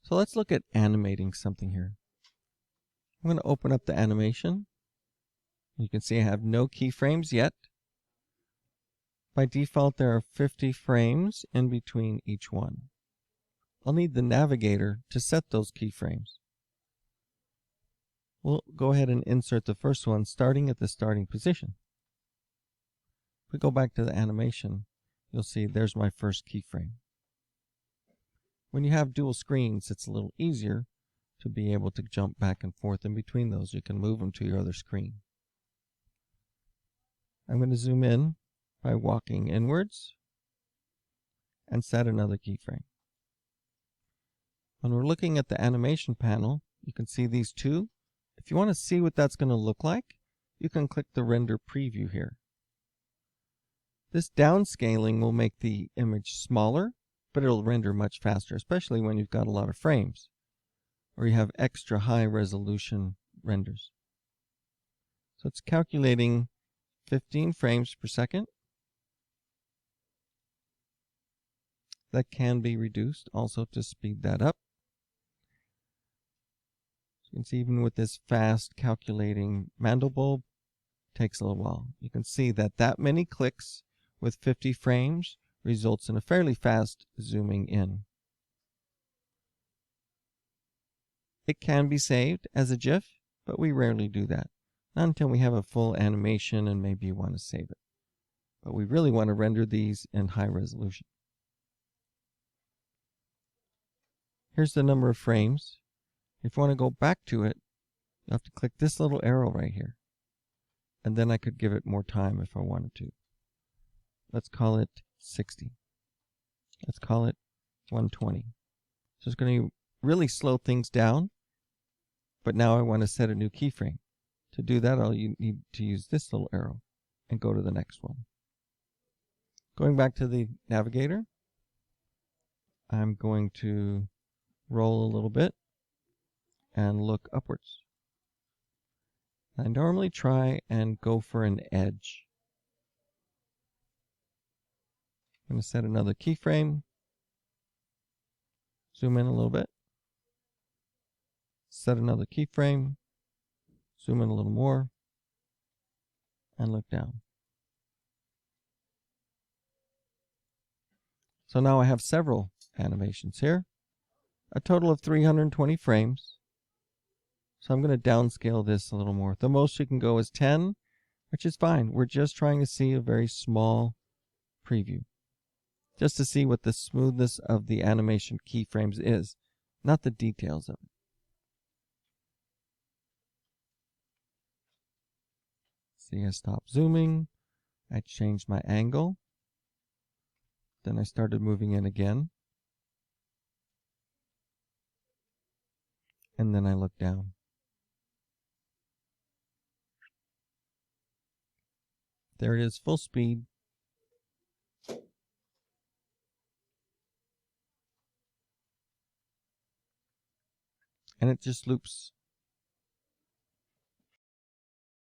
So let's look at animating something here. I'm going to open up the animation. You can see I have no keyframes yet. By default, there are 50 frames in between each one. I'll need the navigator to set those keyframes. We'll go ahead and insert the first one starting at the starting position. If we go back to the animation, you'll see there's my first keyframe. When you have dual screens, it's a little easier to be able to jump back and forth in between those. You can move them to your other screen. I'm going to zoom in by walking inwards and set another keyframe. When we're looking at the animation panel, you can see these two. If you want to see what that's going to look like, you can click the render preview here. This downscaling will make the image smaller, but it'll render much faster, especially when you've got a lot of frames or you have extra high resolution renders. So it's calculating 15 frames per second. That can be reduced also to speed that up. So you can see even with this fast calculating Mandelbulb, takes a little while. You can see that many clicks with 50 frames results in a fairly fast zooming in. It can be saved as a GIF, but we rarely do that. Not until we have a full animation and maybe you want to save it. But we really want to render these in high resolution. Here's the number of frames. If you want to go back to it, you have to click this little arrow right here. And then I could give it more time if I wanted to. Let's call it 60. Let's call it 120. So it's going to really slow things down. But now I want to set a new keyframe. To do that, you need to use this little arrow and go to the next one. Going back to the navigator, I'm going to roll a little bit and look upwards. I normally try and go for an edge. I'm going to set another keyframe, zoom in a little bit, set another keyframe, zoom in a little more, and look down. So now I have several animations here, a total of 320 frames. So I'm going to downscale this a little more. The most you can go is 10, which is fine. We're just trying to see a very small preview, just to see what the smoothness of the animation keyframes is, not the details of it. See, I stopped zooming, I changed my angle, then I started moving in again, and then I looked down. There it is, full speed. And it just loops